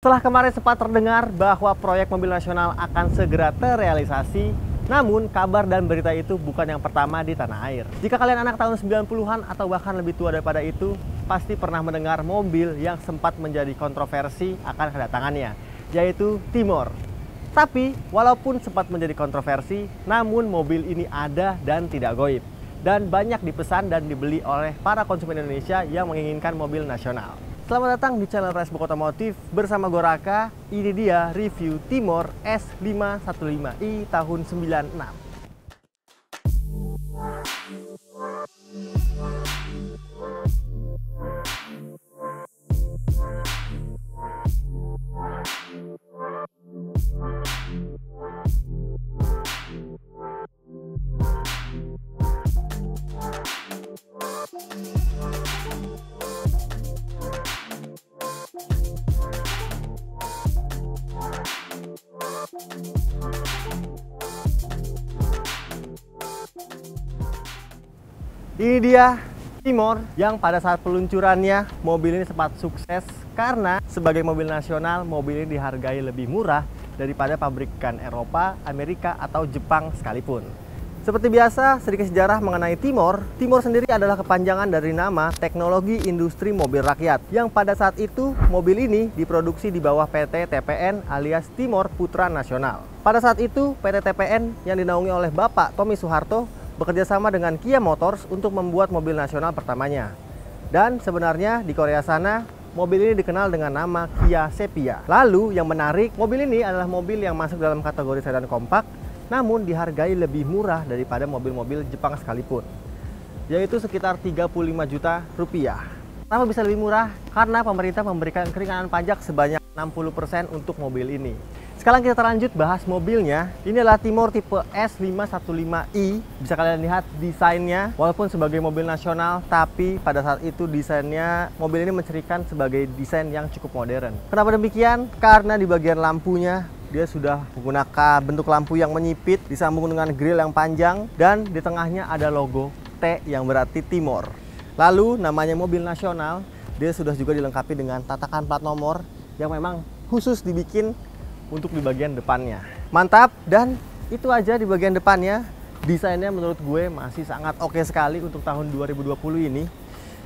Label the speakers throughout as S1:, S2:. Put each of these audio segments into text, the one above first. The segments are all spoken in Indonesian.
S1: Setelah kemarin sempat terdengar bahwa proyek mobil nasional akan segera terrealisasi, namun kabar dan berita itu bukan yang pertama di tanah air. Jika kalian anak tahun 90-an atau bahkan lebih tua daripada itu, pasti pernah mendengar mobil yang sempat menjadi kontroversi akan kedatangannya, yaitu Timor. Tapi, walaupun sempat menjadi kontroversi, namun mobil ini ada dan tidak goib. Dan banyak dipesan dan dibeli oleh para konsumen Indonesia yang menginginkan mobil nasional. Selamat datang di channel Racebook Otomotif bersama gue Raka. Ini dia review Timor S515i tahun 96. Ini dia Timor yang pada saat peluncurannya mobil ini sempat sukses karena sebagai mobil nasional, mobil ini dihargai lebih murah daripada pabrikan Eropa, Amerika, atau Jepang sekalipun. Seperti biasa, sedikit sejarah mengenai Timor. Timor sendiri adalah kepanjangan dari nama Teknologi Industri Mobil Rakyat, yang pada saat itu mobil ini diproduksi di bawah PT TPN alias Timor Putra Nasional. Pada saat itu PT TPN yang dinaungi oleh Bapak Tommy Soeharto bekerja sama dengan Kia Motors untuk membuat mobil nasional pertamanya. Dan sebenarnya di Korea sana, mobil ini dikenal dengan nama Kia Sepia. Lalu yang menarik, mobil ini adalah mobil yang masuk dalam kategori sedan kompak, namun dihargai lebih murah daripada mobil-mobil Jepang sekalipun, yaitu sekitar 35 juta rupiah. Kenapa bisa lebih murah? Karena pemerintah memberikan keringanan pajak sebanyak 60% untuk mobil ini. Sekarang kita terlanjut bahas mobilnya. Ini adalah Timor tipe S515i. Bisa kalian lihat desainnya, walaupun sebagai mobil nasional, tapi pada saat itu desainnya mobil ini mencirikan sebagai desain yang cukup modern. Kenapa demikian? Karena di bagian lampunya dia sudah menggunakan bentuk lampu yang menyipit, disambung dengan grill yang panjang, dan di tengahnya ada logo T yang berarti Timor. Lalu namanya mobil nasional, dia sudah juga dilengkapi dengan tatakan plat nomor yang memang khusus dibikin untuk di bagian depannya. Mantap, dan itu aja di bagian depannya. Desainnya menurut gue masih sangat oke sekali untuk tahun 2020 ini.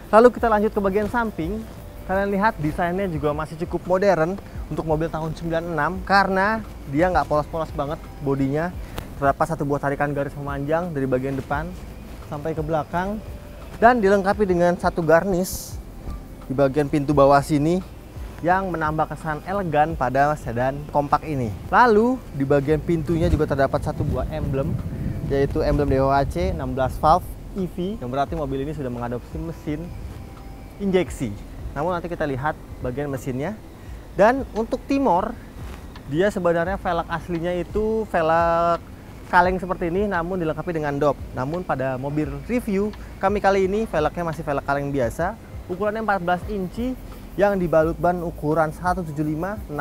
S1: Lalu kita lanjut ke bagian samping. Kalian lihat desainnya juga masih cukup modern untuk mobil tahun 96 karena dia nggak polos-polos banget bodinya. Terdapat satu buah tarikan garis memanjang dari bagian depan sampai ke belakang dan dilengkapi dengan satu garnish di bagian pintu bawah sini yang menambah kesan elegan pada sedan kompak ini. Lalu di bagian pintunya juga terdapat satu buah emblem, yaitu emblem DOHC 16 valve EV, yang berarti mobil ini sudah mengadopsi mesin injeksi. Namun nanti kita lihat bagian mesinnya. Dan untuk Timor, dia sebenarnya velg aslinya itu velg kaleng seperti ini, namun dilengkapi dengan dop. Namun pada mobil review kami kali ini velgnya masih velg kaleng biasa, ukurannya 14 inci, yang dibalut ban ukuran 175/65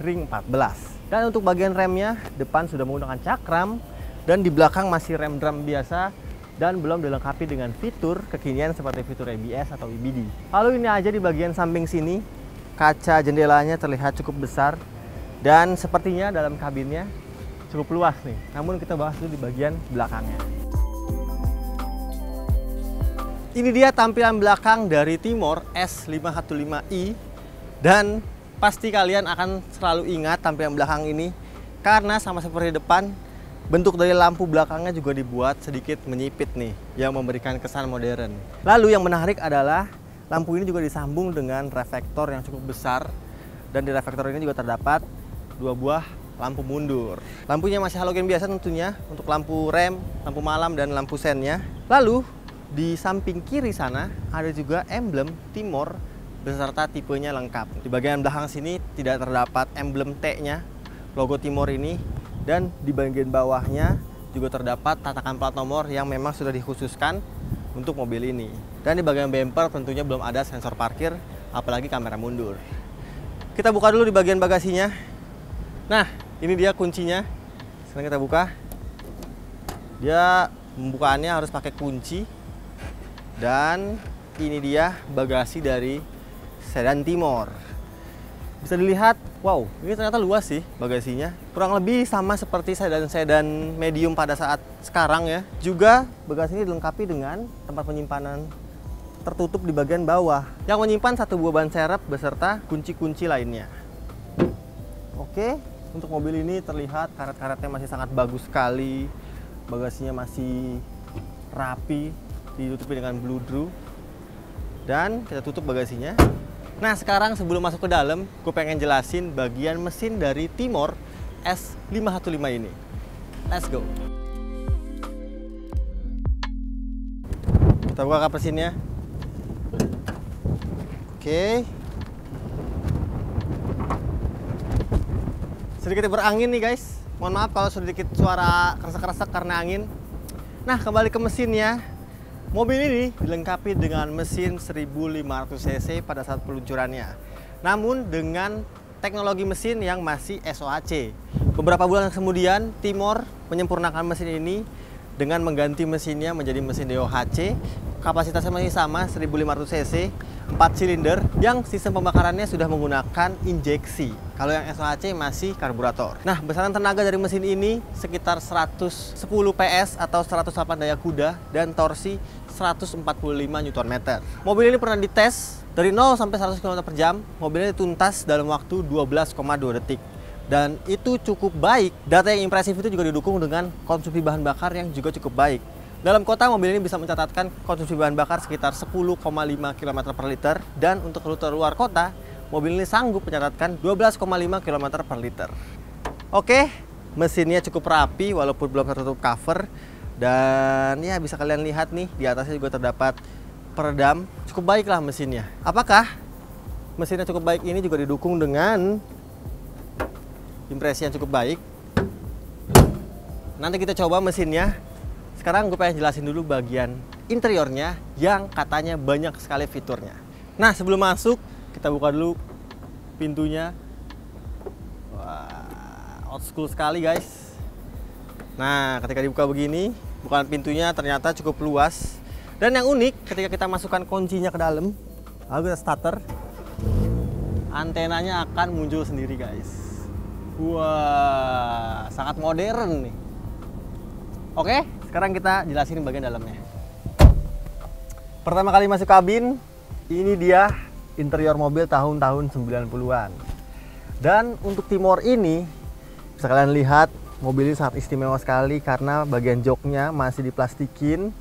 S1: ring 14. Dan untuk bagian remnya, depan sudah menggunakan cakram dan di belakang masih rem drum biasa dan belum dilengkapi dengan fitur kekinian seperti fitur ABS atau EBD. Lalu ini aja di bagian samping sini, kaca jendelanya terlihat cukup besar dan sepertinya dalam kabinnya cukup luas nih. Namun kita bahas dulu di bagian belakangnya. Ini dia tampilan belakang dari Timor S515i, dan pasti kalian akan selalu ingat tampilan belakang ini karena sama seperti depan, bentuk dari lampu belakangnya juga dibuat sedikit menyipit nih, yang memberikan kesan modern. Lalu yang menarik adalah lampu ini juga disambung dengan reflektor yang cukup besar, dan di reflektor ini juga terdapat dua buah lampu mundur. Lampunya masih halogen biasa tentunya untuk lampu rem, lampu malam, dan lampu sennya. Lalu di samping kiri sana ada juga emblem Timor beserta tipenya lengkap. Di bagian belakang sini tidak terdapat emblem T-nya, logo Timor ini, dan di bagian bawahnya juga terdapat tatakan plat nomor yang memang sudah dikhususkan untuk mobil ini. Dan di bagian bumper tentunya belum ada sensor parkir, apalagi kamera mundur. Kita buka dulu di bagian bagasinya. Nah, ini dia kuncinya. Sekarang kita buka. Dia pembukaannya harus pakai kunci. Dan ini dia bagasi dari sedan Timor. Bisa dilihat, wow, ini ternyata luas sih bagasinya. Kurang lebih sama seperti sedan medium pada saat sekarang ya. Juga bagasi ini dilengkapi dengan tempat penyimpanan tertutup di bagian bawah yang menyimpan satu buah ban serep beserta kunci-kunci lainnya. Oke, untuk mobil ini terlihat karet-karetnya masih sangat bagus sekali. Bagasinya masih rapi, ditutupi dengan bludru. Dan kita tutup bagasinya. Nah, sekarang sebelum masuk ke dalam, gue pengen jelasin bagian mesin dari Timor S515 ini. Let's go. Kita buka kap mesinnya. Oke. Sedikit berangin nih guys. Mohon maaf kalau sedikit suara kresek-kresek karena angin. Nah, kembali ke mesinnya. Mobil ini dilengkapi dengan mesin 1500 cc pada saat peluncurannya. Namun dengan teknologi mesin yang masih SOHC. Beberapa bulan kemudian, Timor menyempurnakan mesin ini dengan mengganti mesinnya menjadi mesin DOHC. Kapasitasnya masih sama, 1500 cc, 4 silinder, yang sistem pembakarannya sudah menggunakan injeksi. Kalau yang SOHC masih karburator. Nah, besaran tenaga dari mesin ini sekitar 110 PS atau 108 daya kuda dan torsi 145 Nm. Mobil ini pernah dites dari 0 sampai 100 km/jam. Mobilnya dituntas dalam waktu 12,2 detik. Dan itu cukup baik. Data yang impresif itu juga didukung dengan konsumsi bahan bakar yang juga cukup baik. Dalam kota, mobil ini bisa mencatatkan konsumsi bahan bakar sekitar 10,5 km per liter. Dan untuk rute luar kota, mobil ini sanggup mencatatkan 12,5 km per liter. Oke, mesinnya cukup rapi walaupun belum tertutup cover. Dan ya bisa kalian lihat nih, di atasnya juga terdapat peredam. Cukup baiklah mesinnya. Apakah mesinnya cukup baik ini juga didukung dengan impresi yang cukup baik? Nanti kita coba mesinnya. Sekarang gue pengen jelasin dulu bagian interiornya yang katanya banyak sekali fiturnya. Nah, sebelum masuk, kita buka dulu pintunya. Wah, old school sekali guys. Nah, ketika dibuka begini, bukaan pintunya ternyata cukup luas. Dan yang unik, ketika kita masukkan kuncinya ke dalam, lalu kita starter, antenanya akan muncul sendiri guys. Wah, sangat modern nih. Oke, sekarang kita jelasin bagian dalamnya. Pertama kali masuk kabin, ini dia interior mobil tahun-tahun 90-an. Dan untuk Timor ini, bisa kalian lihat, mobil ini sangat istimewa sekali karena bagian joknya masih diplastikin.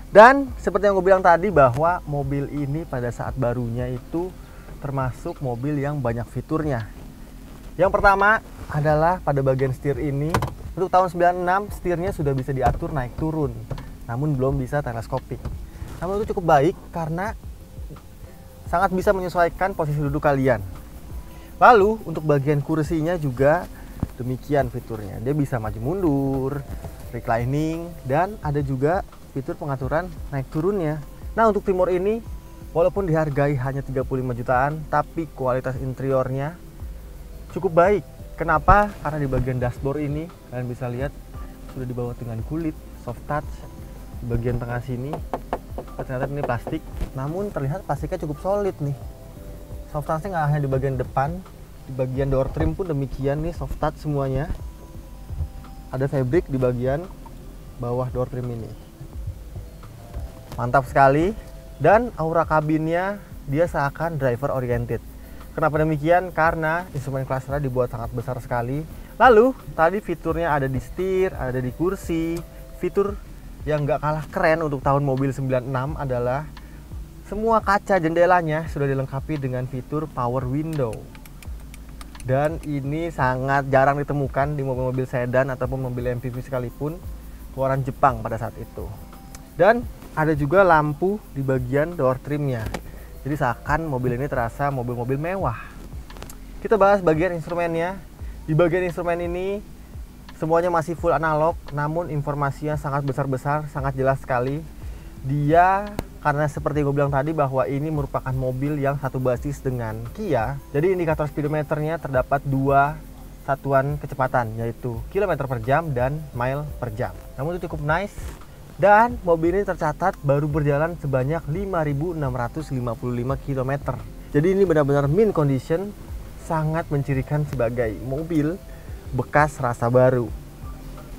S1: Dan seperti yang gue bilang tadi bahwa mobil ini pada saat barunya itu termasuk mobil yang banyak fiturnya. Yang pertama adalah pada bagian setir ini. Untuk tahun 96, setirnya sudah bisa diatur naik turun, namun belum bisa teleskopik. Namun itu cukup baik karena sangat bisa menyesuaikan posisi duduk kalian. Lalu untuk bagian kursinya juga demikian fiturnya. Dia bisa maju mundur, reclining, dan ada juga fitur pengaturan naik turunnya. Nah, untuk Timor ini walaupun dihargai hanya 35 jutaan, tapi kualitas interiornya cukup baik. Kenapa? Karena di bagian dashboard ini kalian bisa lihat sudah dibawa dengan kulit soft touch. Di bagian tengah sini ternyata ini plastik, namun terlihat plastiknya cukup solid nih. Soft touchnya nggak hanya di bagian depan, di bagian door trim pun demikian nih, soft touch semuanya. Ada fabric di bagian bawah door trim ini. Mantap sekali. Dan aura kabinnya dia seakan driver oriented. Kenapa demikian? Karena instrumen cluster dibuat sangat besar sekali. Lalu tadi fiturnya ada di setir, ada di kursi. Fitur yang nggak kalah keren untuk tahun mobil 96 adalah semua kaca jendelanya sudah dilengkapi dengan fitur power window. Dan ini sangat jarang ditemukan di mobil-mobil sedan ataupun mobil MPV sekalipun, keluaran Jepang pada saat itu. Dan ada juga lampu di bagian door trimnya. Jadi seakan mobil ini terasa mobil-mobil mewah. Kita bahas bagian instrumennya. Di bagian instrumen ini semuanya masih full analog, namun informasinya sangat besar-besar, sangat jelas sekali. Dia karena seperti gue bilang tadi bahwa ini merupakan mobil yang satu basis dengan Kia. Jadi indikator speedometernya terdapat dua satuan kecepatan, yaitu kilometer per jam dan mile per jam. Namun itu cukup nice. Dan mobil ini tercatat baru berjalan sebanyak 5.655 km. Jadi ini benar-benar mint condition, sangat mencirikan sebagai mobil bekas rasa baru.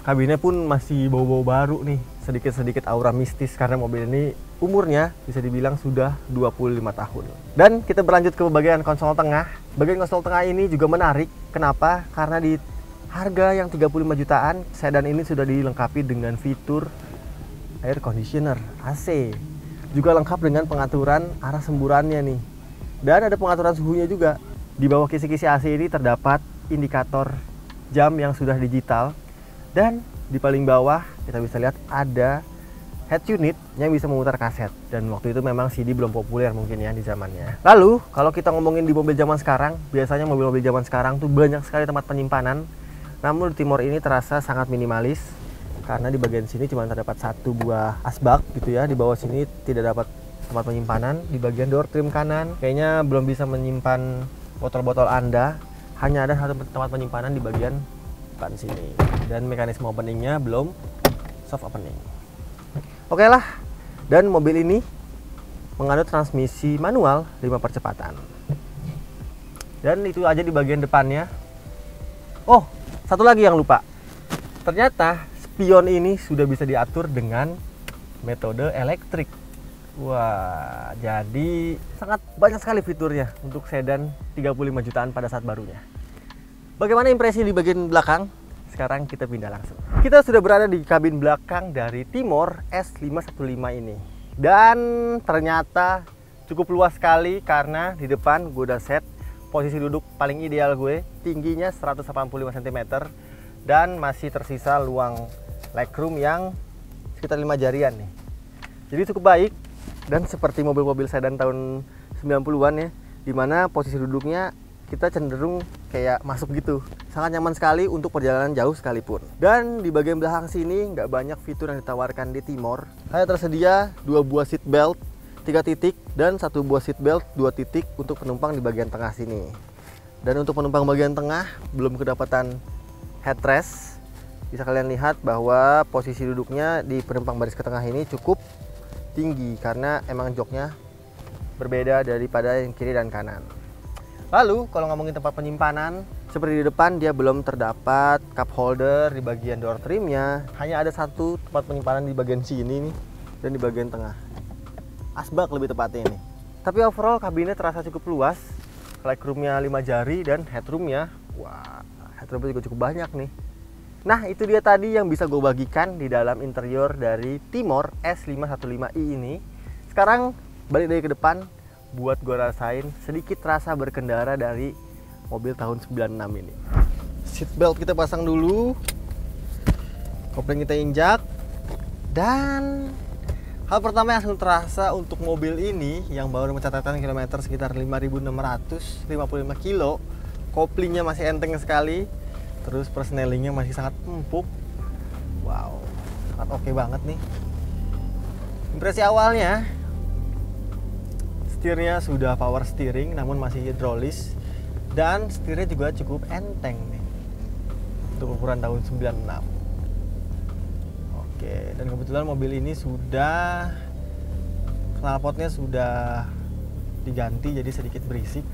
S1: Kabinnya pun masih bau-bau baru nih, sedikit-sedikit aura mistis karena mobil ini umurnya bisa dibilang sudah 25 tahun. Dan kita berlanjut ke bagian konsol tengah. Bagian konsol tengah ini juga menarik. Kenapa? Karena di harga yang 35 jutaan, sedan ini sudah dilengkapi dengan fitur air conditioner, AC. Juga lengkap dengan pengaturan arah semburannya nih. Dan ada pengaturan suhunya juga. Di bawah kisi-kisi AC ini terdapat indikator jam yang sudah digital. Dan di paling bawah kita bisa lihat ada head unit yang bisa memutar kaset. Dan waktu itu memang CD belum populer mungkin ya di zamannya. Lalu kalau kita ngomongin di mobil zaman sekarang, biasanya mobil-mobil zaman sekarang tuh banyak sekali tempat penyimpanan. Namun di Timor ini terasa sangat minimalis. Karena di bagian sini cuma terdapat satu buah asbak gitu ya. Di bawah sini tidak dapat tempat penyimpanan. Di bagian door trim kanan kayaknya belum bisa menyimpan botol-botol Anda. Hanya ada satu tempat penyimpanan di bagian depan sini. Dan mekanisme openingnya belum soft opening. Oke lah. Dan mobil ini menganut transmisi manual 5 percepatan. Dan itu aja di bagian depannya. Oh, satu lagi yang lupa. Ternyata spion ini sudah bisa diatur dengan metode elektrik. Wah, jadi sangat banyak sekali fiturnya untuk sedan 35 jutaan pada saat barunya. Bagaimana impresi di bagian belakang? Sekarang kita pindah langsung. Kita sudah berada di kabin belakang dari Timor S515 ini. Dan ternyata cukup luas sekali karena di depan gue udah set posisi duduk paling ideal gue. Tingginya 185 cm dan masih tersisa luang legroom yang sekitar 5 jarian nih. Jadi cukup baik dan seperti mobil-mobil sedan tahun 90-an ya, dimana posisi duduknya kita cenderung kayak masuk gitu. Sangat nyaman sekali untuk perjalanan jauh sekalipun. Dan di bagian belakang sini nggak banyak fitur yang ditawarkan di Timor. Hanya tersedia 2 buah seat belt 3 titik dan 1 buah seat belt 2 titik untuk penumpang di bagian tengah sini. Dan untuk penumpang bagian tengah belum kedapatan headrest. Bisa kalian lihat bahwa posisi duduknya di penumpang baris ke tengah ini cukup tinggi karena emang joknya berbeda daripada yang kiri dan kanan. Lalu kalau ngomongin tempat penyimpanan, seperti di depan dia belum terdapat cup holder di bagian door trimnya. Hanya ada satu tempat penyimpanan di bagian sini nih dan di bagian tengah. Asbak lebih tepatnya ini. Tapi overall kabinnya terasa cukup luas. Legroomnya 5 jari dan headroomnya, wah, headroomnya juga cukup banyak nih. Nah, itu dia tadi yang bisa gue bagikan di dalam interior dari Timor S515i ini. Sekarang balik dari ke depan buat gue rasain sedikit rasa berkendara dari mobil tahun 96 ini. Seat belt kita pasang dulu. Kopling kita injak. Dan hal pertama yang langsung terasa untuk mobil ini yang baru mencatatkan kilometer sekitar 5.655 kilo. Koplingnya masih enteng sekali. Terus persnelingnya masih sangat empuk. Wow, sangat oke banget nih. Impresi awalnya, setirnya sudah power steering namun masih hidrolis. Dan setirnya juga cukup enteng nih untuk ukuran tahun 96. Oke, dan kebetulan mobil ini sudah knalpotnya sudah diganti jadi sedikit berisik.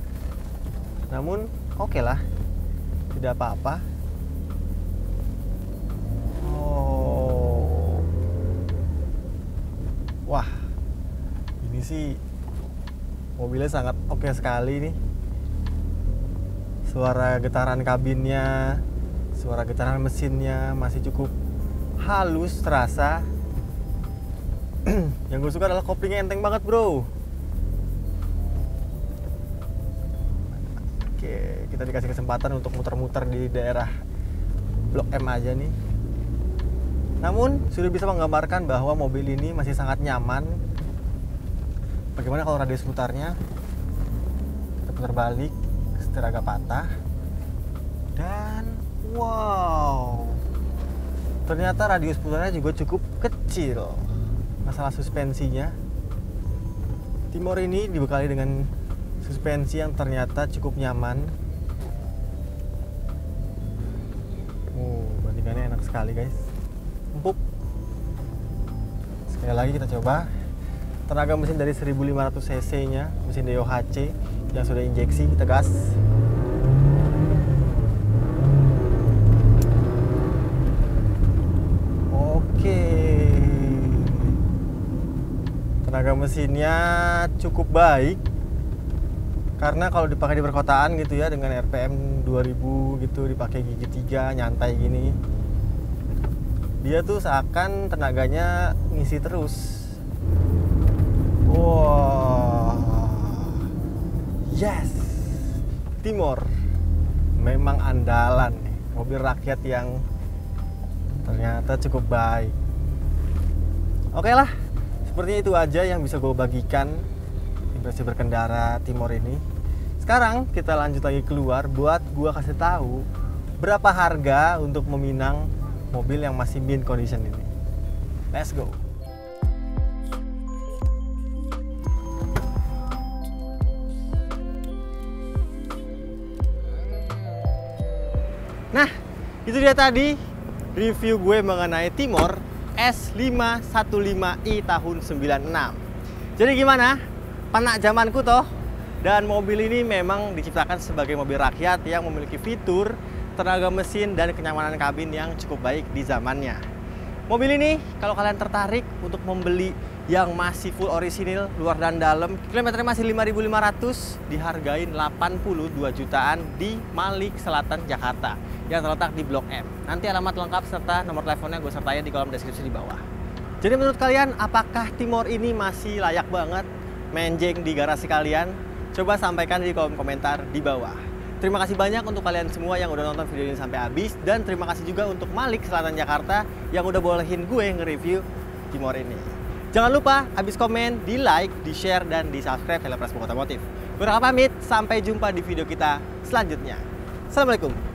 S1: Namun oke lah, tidak apa-apa. Wah, ini sih mobilnya sangat oke sekali nih. Suara getaran kabinnya, suara getaran mesinnya masih cukup halus terasa. Yang gue suka adalah koplingnya enteng banget bro. Oke, kita dikasih kesempatan untuk muter-muter di daerah Blok M aja nih. Namun sudah bisa menggambarkan bahwa mobil ini masih sangat nyaman. Bagaimana kalau radius putarnya? Kita putar balik, setir agak patah. Dan wow, ternyata radius putarnya juga cukup kecil. Masalah suspensinya, Timor ini dibekali dengan suspensi yang ternyata cukup nyaman. Bandingannya enak sekali guys. Empuk. Sekali lagi kita coba. Tenaga mesin dari 1500 cc nya, mesin DOHC yang sudah injeksi, kita gas. tenaga mesinnya cukup baik. Karena kalau dipakai di perkotaan gitu ya, dengan RPM 2000 gitu, dipakai gigi 3 nyantai gini, dia tuh seakan tenaganya ngisi terus. Wow, yes, Timor memang andalan nih, mobil rakyat yang ternyata cukup baik. Oke lah, sepertinya itu aja yang bisa gue bagikan impresi berkendara Timor ini. Sekarang kita lanjut lagi keluar buat gue kasih tahu berapa harga untuk meminang mobil yang masih mint condition ini. Let's go. Nah, itu dia tadi review gue mengenai Timor S515i tahun 96. Jadi gimana? Panak zamanku toh? Dan mobil ini memang diciptakan sebagai mobil rakyat yang memiliki fitur, tenaga mesin, dan kenyamanan kabin yang cukup baik di zamannya. Mobil ini kalau kalian tertarik untuk membeli yang masih full orisinil, luar dan dalam, kilometernya masih 5.500, dihargain 82 jutaan di Malik Selatan, Jakarta, yang terletak di Blok M. Nanti alamat lengkap serta nomor teleponnya gue sertain di kolom deskripsi di bawah. Jadi menurut kalian, apakah Timor ini masih layak banget menjeng di garasi kalian? Coba sampaikan di kolom komentar di bawah. Terima kasih banyak untuk kalian semua yang udah nonton video ini sampai habis, dan terima kasih juga untuk Malik Selatan Jakarta yang udah bolehin gue nge-review Timor ini. Jangan lupa habis komen, di like, di share, dan di subscribe Hello Press Otomotif. Gue Raka pamit, sampai jumpa di video kita selanjutnya. Assalamualaikum.